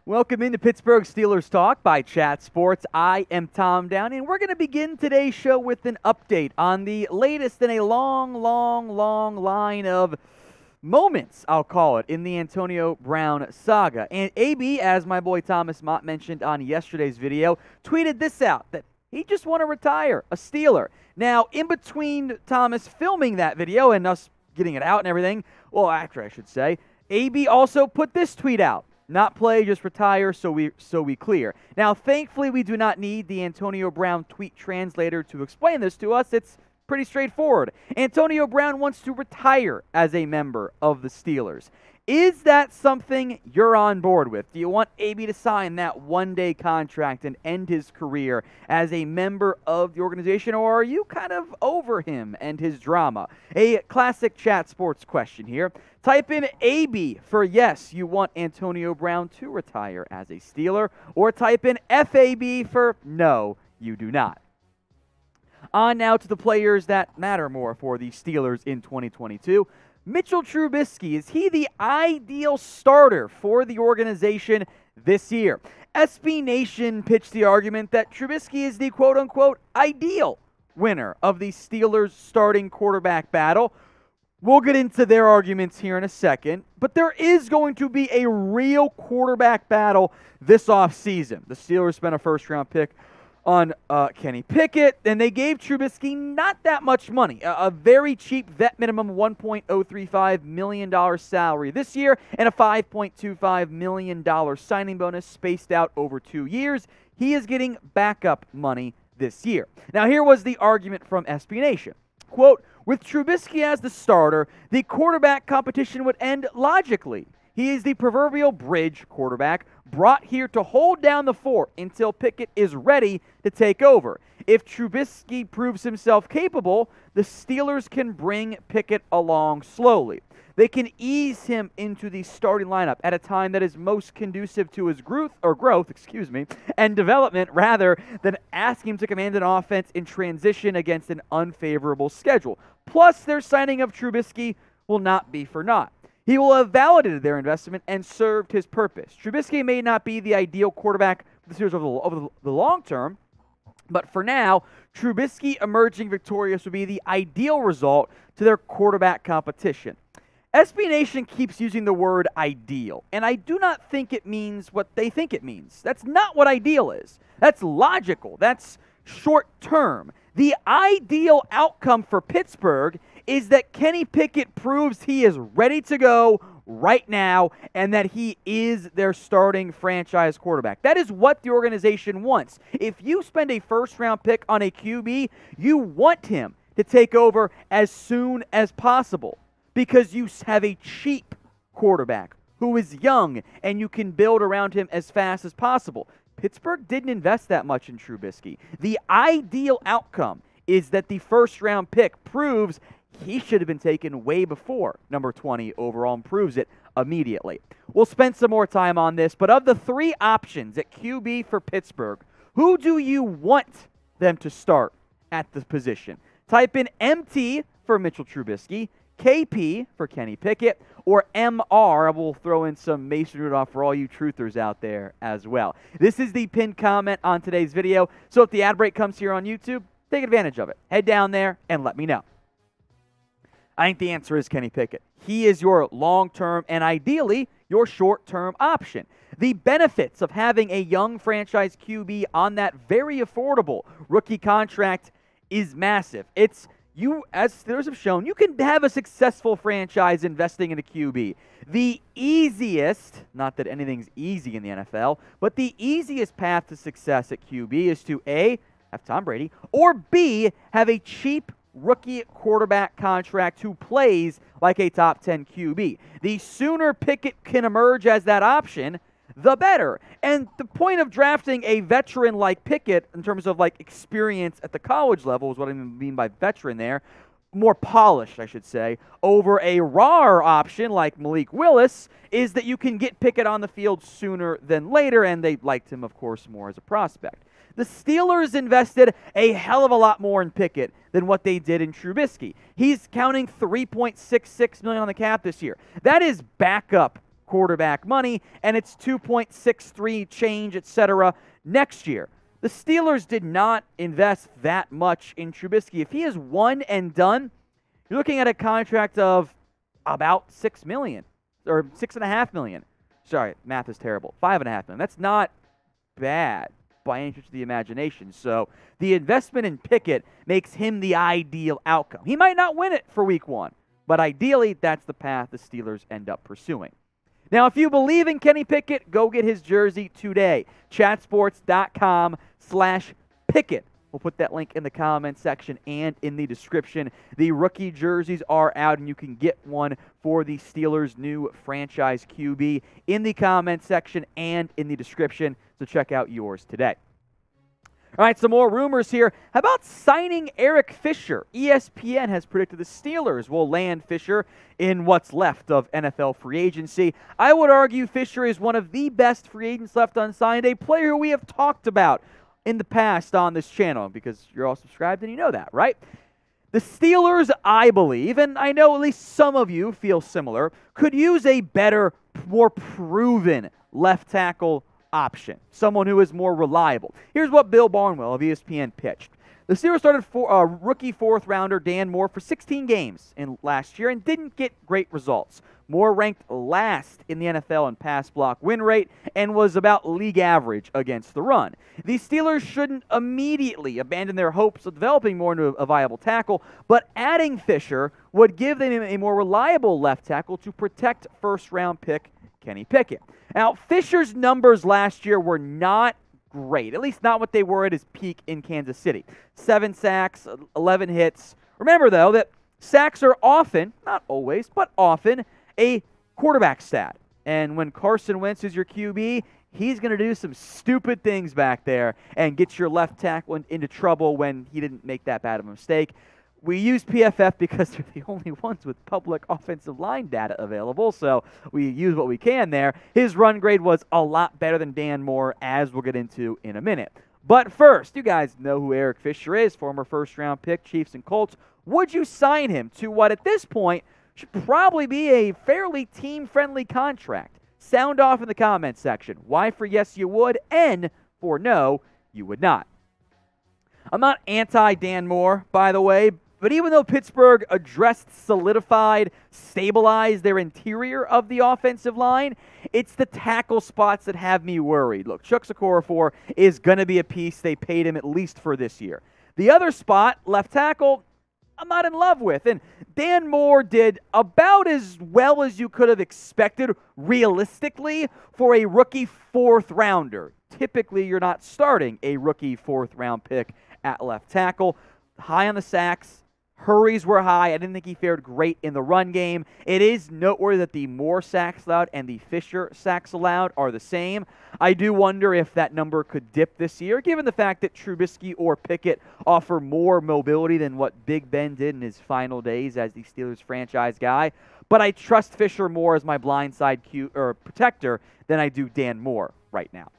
Welcome into Pittsburgh Steelers Talk by Chat Sports. I am Tom Downey, and we're going to begin today's show with an update on the latest in a long line of moments, I'll call it, in the Antonio Brown saga. And AB, as my boy Thomas Mott mentioned on yesterday's video, tweeted this out, that he just want to retire a Steeler. Now, in between Thomas filming that video and us getting it out and everything, well, actually, I should say, AB also put this tweet out. Not play, just retire, so we clear. Now, thankfully, we do not need the Antonio Brown tweet translator to explain this to us. It's pretty straightforward. Antonio Brown wants to retire as a member of the Steelers. Is that something you're on board with? Do you want AB to sign that one-day contract and end his career as a member of the organization, or are you kind of over him and his drama? A classic Chat Sports question here. Type in AB for yes, you want Antonio Brown to retire as a Steeler, or type in FAB for no, you do not. On now to the players that matter more for the Steelers in 2022. Mitch Trubisky, is he the ideal starter for the organization this year? SB Nation pitched the argument that Trubisky is the quote-unquote ideal winner of the Steelers starting quarterback battle. We'll get into their arguments here in a second, but there is going to be a real quarterback battle this offseason. The Steelers spent a first-round pick on Kenny Pickett, and they gave Trubisky not that much money, a very cheap vet minimum $1.035 million salary this year, and a $5.25 million signing bonus spaced out over 2 years. He is getting backup money this year. Now, here was the argument from SB Nation. Quote, with Trubisky as the starter, the quarterback competition would end logically. He is the proverbial bridge quarterback brought here to hold down the fort until Pickett is ready to take over. If Trubisky proves himself capable, the Steelers can bring Pickett along slowly. They can ease him into the starting lineup at a time that is most conducive to his growth, and development, rather than asking him to command an offense in transition against an unfavorable schedule. Plus, their signing of Trubisky will not be for naught. He will have validated their investment and served his purpose. Trubisky may not be the ideal quarterback for the Steelers over the long term, but for now, Trubisky emerging victorious would be the ideal result to their quarterback competition. SB Nation keeps using the word ideal, and I do not think it means what they think it means. That's not what ideal is. That's logical. That's short term. The ideal outcome for Pittsburgh is that Kenny Pickett proves he is ready to go right now and that he is their starting franchise quarterback. That is what the organization wants. If you spend a first-round pick on a QB, you want him to take over as soon as possible because you have a cheap quarterback who is young and you can build around him as fast as possible. Pittsburgh didn't invest that much in Trubisky. The ideal outcome is that the first-round pick proves he should have been taken way before number 20 overall and proves it immediately. We'll spend some more time on this, but of the three options at QB for Pittsburgh, who do you want them to start at the position? Type in MT for Mitch Trubisky, KP for Kenny Pickett, or MR. We'll throw in some Mason Rudolph for all you truthers out there as well. This is the pinned comment on today's video, so if the ad break comes here on YouTube, take advantage of it. Head down there and let me know. I think the answer is Kenny Pickett. He is your long-term and ideally your short-term option. The benefits of having a young franchise QB on that very affordable rookie contract is massive. You, as Steelers have shown, you can have a successful franchise investing in a QB. The easiest, not that anything's easy in the NFL, but the easiest path to success at QB is to A, have Tom Brady, or B, have a cheap rookie quarterback contract who plays like a top 10 QB. The sooner Pickett can emerge as that option, the better. And the point of drafting a veteran like Pickett in terms of like experience at the college level is what I mean by veteran there, more polished, I should say, over a raw option like Malik Willis is that you can get Pickett on the field sooner than later, and they liked him, of course, more as a prospect. The Steelers invested a hell of a lot more in Pickett than what they did in Trubisky. He's counting $3.66 million on the cap this year. That is backup quarterback money, and it's 2.63 change, etc. next year. The Steelers did not invest that much in Trubisky. If he is one and done, you're looking at a contract of about $6 million or $6.5 million. Sorry, math is terrible. $5.5 million. That's not bad by any stretch of the imagination. So the investment in Pickett makes him the ideal outcome. He might not win it for week 1, but ideally that's the path the Steelers end up pursuing. Now, if you believe in Kenny Pickett, go get his jersey today. Chatsports.com/Pickett. We'll put that link in the comment section and in the description. The rookie jerseys are out, and you can get one for the Steelers' new franchise QB in the comment section and in the description. So check out yours today. All right, some more rumors here. How about signing Eric Fisher? ESPN has predicted the Steelers will land Fisher in what's left of NFL free agency. I would argue Fisher is one of the best free agents left unsigned, a player who we have talked about in the past on this channel, because you're all subscribed and you know that, right? The Steelers, I believe, and I know at least some of you feel similar, could use a better, more proven left tackle option, someone who is more reliable. Here's what Bill Barnwell of ESPN pitched. The Steelers started rookie fourth-rounder Dan Moore for 16 games in last year and didn't get great results. Moore ranked last in the NFL in pass block win rate and was about league average against the run. The Steelers shouldn't immediately abandon their hopes of developing Moore into a viable tackle, but adding Fisher would give them a more reliable left tackle to protect first-round pick Kenny Pickett. Now, Fisher's numbers last year were not great, at least not what they were at his peak in Kansas City. 7 sacks, 11 hits. Remember, though, that sacks are often, not always, but often, a quarterback stat. And when Carson Wentz is your QB, he's going to do some stupid things back there and get your left tackle into trouble when he didn't make that bad of a mistake. We use PFF because they're the only ones with public offensive line data available, so we use what we can there. His run grade was a lot better than Dan Moore, as we'll get into in a minute. But first, you guys know who Eric Fisher is, former first-round pick, Chiefs and Colts. Would you sign him to what, at this point, should probably be a fairly team-friendly contract? Sound off in the comments section. Why for yes you would, and for no you would not. I'm not anti-Dan Moore, by the way, but even though Pittsburgh addressed, solidified, stabilized their interior of the offensive line, it's the tackle spots that have me worried. Look, Chuck Okorafor is going to be a piece. They paid him at least for this year. The other spot, left tackle, I'm not in love with. And Dan Moore did about as well as you could have expected realistically for a rookie fourth-rounder. Typically, you're not starting a rookie fourth-round pick at left tackle. High on the sacks. Hurries were high. I didn't think he fared great in the run game. It is noteworthy that the Moore sacks allowed and the Fisher sacks allowed are the same. I do wonder if that number could dip this year, given the fact that Trubisky or Pickett offer more mobility than what Big Ben did in his final days as the Steelers franchise guy. But I trust Fisher more as my blindside protector than I do Dan Moore right now.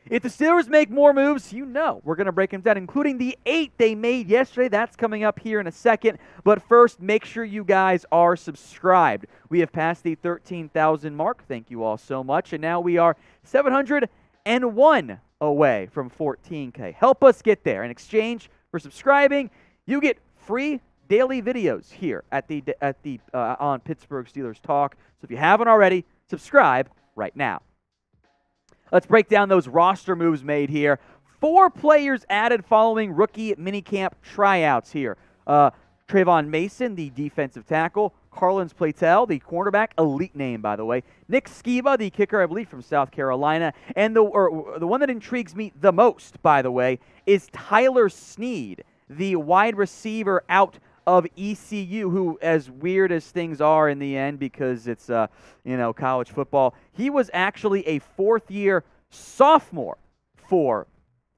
If the Steelers make more moves, you know we're going to break them down, including the 8 they made yesterday. That's coming up here in a second. But first, make sure you guys are subscribed. We have passed the 13,000 mark. Thank you all so much. And now we are 701 away from 14K. Help us get there. In exchange for subscribing, you get free daily videos here on Pittsburgh Steelers Talk. So if you haven't already, subscribe right now. Let's break down those roster moves made here. 4 players added following rookie minicamp tryouts here. Trayvon Mason, the defensive tackle. Carlins Platel, the cornerback, elite name, by the way. Nick Skiba, the kicker, I believe, from South Carolina. And the one that intrigues me the most, by the way, is Tyler Snead, the wide receiver out of ECU, who, as weird as things are in the end because it's college football, he was actually a 4th-year sophomore for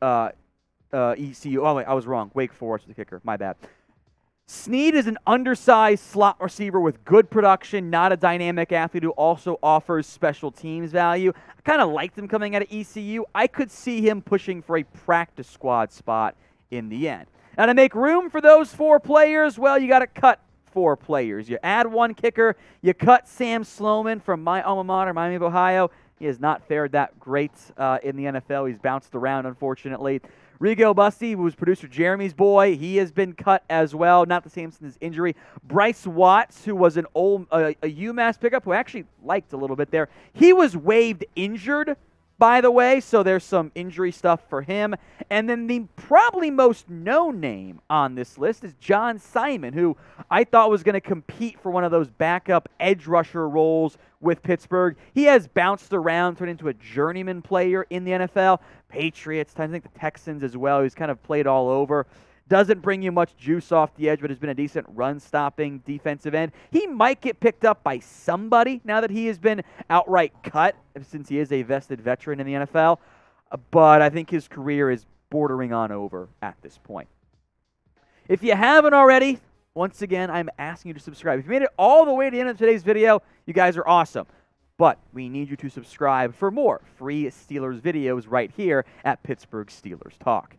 ECU. Oh, wait, I was wrong. Wake Forest was the kicker. My bad. Snead is an undersized slot receiver with good production, not a dynamic athlete who also offers special teams value. I kind of liked him coming out of ECU. I could see him pushing for a practice squad spot in the end. Now, to make room for those 4 players, well, you got to cut 4 players. You add 1 kicker, you cut Sam Sloman from my alma mater, Miami of Ohio. He has not fared that great in the NFL. He's bounced around, unfortunately. Rigo Busty, who was producer Jeremy's boy, he has been cut as well. Not the same since his injury. Bryce Watts, who was an old a UMass pickup, who I actually liked a little bit there. He was waived injured, by the way, so there's some injury stuff for him. And then the probably most known name on this list is John Simon, who I thought was going to compete for one of those backup edge rusher roles with Pittsburgh. He has bounced around, turned into a journeyman player in the NFL. Patriots, I think the Texans as well. He's kind of played all over. Doesn't bring you much juice off the edge, but has been a decent run-stopping defensive end. He might get picked up by somebody now that he has been outright cut, since he is a vested veteran in the NFL. But I think his career is bordering on over at this point. If you haven't already, once again, I'm asking you to subscribe. If you made it all the way to the end of today's video, you guys are awesome. But we need you to subscribe for more free Steelers videos right here at Pittsburgh Steelers Talk.